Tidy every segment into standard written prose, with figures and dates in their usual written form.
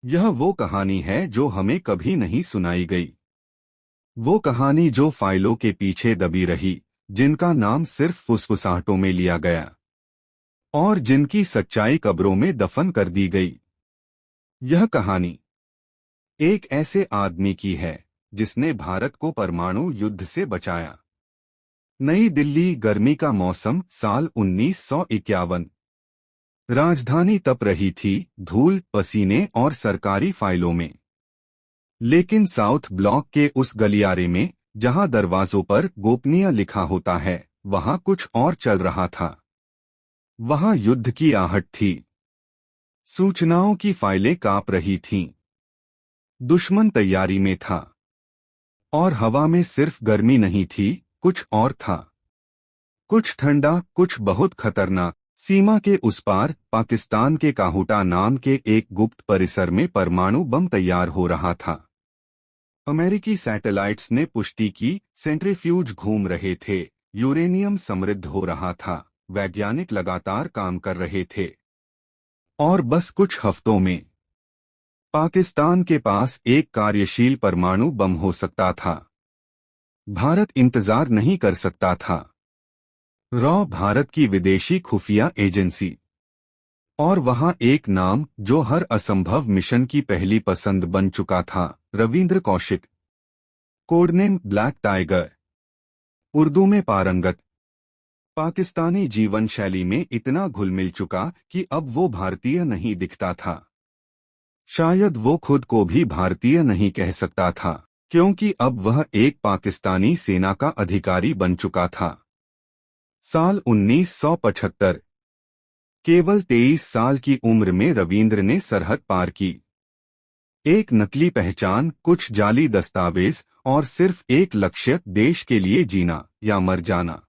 यह वो कहानी है जो हमें कभी नहीं सुनाई गई। वो कहानी जो फाइलों के पीछे दबी रही, जिनका नाम सिर्फ फुसफुसाहटों में लिया गया और जिनकी सच्चाई कब्रों में दफन कर दी गई। यह कहानी एक ऐसे आदमी की है जिसने भारत को परमाणु युद्ध से बचाया। नई दिल्ली, गर्मी का मौसम, साल 1951। राजधानी तप रही थी, धूल, पसीने और सरकारी फाइलों में। लेकिन साउथ ब्लॉक के उस गलियारे में, जहां दरवाजों पर गोपनीय लिखा होता है, वहां कुछ और चल रहा था। वहां युद्ध की आहट थी। सूचनाओं की फाइलें कांप रही थीं। दुश्मन तैयारी में था। और हवा में सिर्फ गर्मी नहीं थी, कुछ और था। कुछ ठंडा, कुछ बहुत खतरनाक। सीमा के उस पार, पाकिस्तान के काहूटा नाम के एक गुप्त परिसर में परमाणु बम तैयार हो रहा था। अमेरिकी सैटेलाइट्स ने पुष्टि की, सेंट्रीफ्यूज घूम रहे थे, यूरेनियम समृद्ध हो रहा था, वैज्ञानिक लगातार काम कर रहे थे। और बस कुछ हफ्तों में पाकिस्तान के पास एक कार्यशील परमाणु बम हो सकता था। भारत इंतजार नहीं कर सकता था। रॉ, भारत की विदेशी खुफिया एजेंसी। और वहां एक नाम जो हर असंभव मिशन की पहली पसंद बन चुका था, Ravindra Kaushik. Code name black tiger. Urdu में पारंगत। पाकिस्तानी जीवन शैली में इतना घुल मिल चुका कि अब वो भारतीय नहीं दिखता था। शायद वो खुद को भी भारतीय नहीं कह सकता था, क्योंकि अब वह एक पाकिस्तानी सेना का अधिकारी बन चुका था। साल 1975। केवल 23 साल की उम्र में रविंद्र ने सरहद पार की। एक नकली पहचान, कुछ जाली दस्तावेज और सिर्फ एक लक्ष्य, देश के लिए जीना या मर जाना।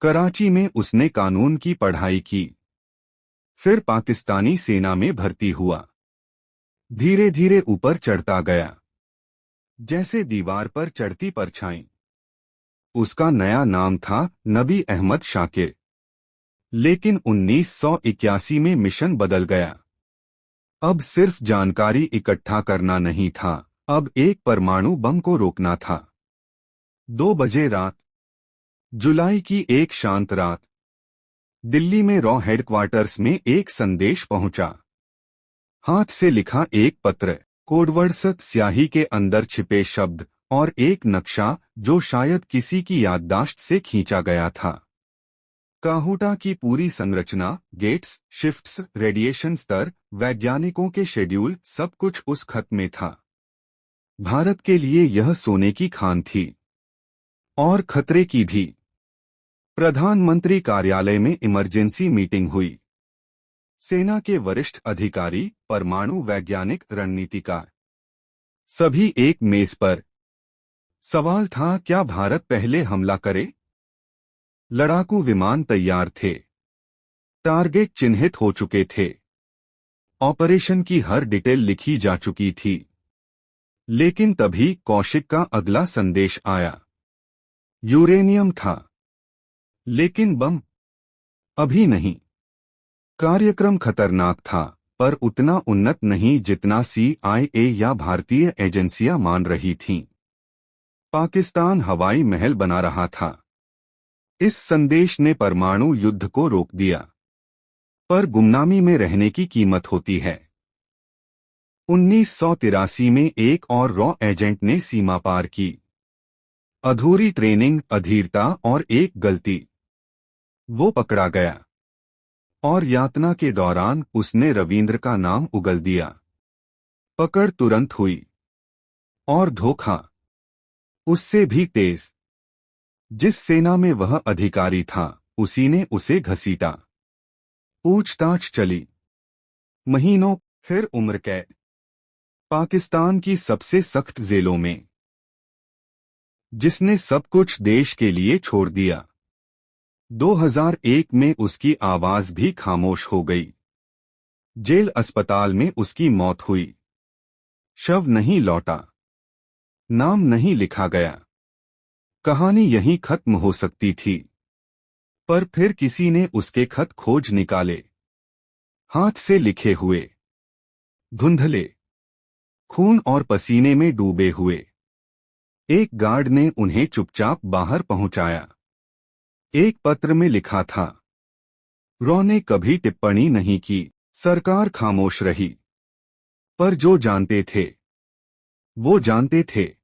कराची में उसने कानून की पढ़ाई की। फिर पाकिस्तानी सेना में भर्ती हुआ। धीरे धीरे ऊपर चढ़ता गया, जैसे दीवार पर चढ़ती परछाई। उसका नया नाम था नबी अहमद शाकिर। लेकिन 1981 में मिशन बदल गया। अब सिर्फ जानकारी इकट्ठा करना नहीं था, अब एक परमाणु बम को रोकना था। 2 बजे रात, जुलाई की एक शांत रात, दिल्ली में रॉ हेडक्वार्टर्स में एक संदेश पहुंचा। हाथ से लिखा एक पत्र, कोडवर्ड्स, स्याही के अंदर छिपे शब्द और एक नक्शा जो शायद किसी की याददाश्त से खींचा गया था। काहूटा की पूरी संरचना, गेट्स, शिफ्ट्स, रेडिएशन स्तर, वैज्ञानिकों के शेड्यूल, सब कुछ उस खत में था। भारत के लिए यह सोने की खान थी। और खतरे की भी। प्रधानमंत्री कार्यालय में इमरजेंसी मीटिंग हुई। सेना के वरिष्ठ अधिकारी, परमाणु वैज्ञानिक, रणनीतिकार, सभी एक मेज पर। सवाल था, क्या भारत पहले हमला करे? लड़ाकू विमान तैयार थे। टारगेट चिन्हित हो चुके थे। ऑपरेशन की हर डिटेल लिखी जा चुकी थी। लेकिन तभी कौशिक का अगला संदेश आया। यूरेनियम था, लेकिन बम अभी नहीं। कार्यक्रम खतरनाक था, पर उतना उन्नत नहीं जितना CIA या भारतीय एजेंसियां मान रही थीं। पाकिस्तान हवाई महल बना रहा था। इस संदेश ने परमाणु युद्ध को रोक दिया। पर गुमनामी में रहने की कीमत होती है। 1983 में एक और रॉ एजेंट ने सीमा पार की। अधूरी ट्रेनिंग, अधीरता और एक गलती। वो पकड़ा गया। और यातना के दौरान उसने रविंद्र का नाम उगल दिया। पकड़ तुरंत हुई। और धोखा उससे भी तेज। जिस सेना में वह अधिकारी था, उसी ने उसे घसीटा। पूछताछ चली महीनों, फिर उम्र कैद। पाकिस्तान की सबसे सख्त जेलों में। जिसने सब कुछ देश के लिए छोड़ दिया। 2001 में उसकी आवाज भी खामोश हो गई। जेल अस्पताल में उसकी मौत हुई। शव नहीं लौटा। नाम नहीं लिखा गया। कहानी यहीं खत्म हो सकती थी। पर फिर किसी ने उसके खत खोज निकाले। हाथ से लिखे हुए। धुंधले, खून और पसीने में डूबे हुए। एक गार्ड ने उन्हें चुपचाप बाहर पहुंचाया। एक पत्र में लिखा था, रॉ ने कभी टिप्पणी नहीं की। सरकार खामोश रही। पर जो जानते थे वो जानते थे।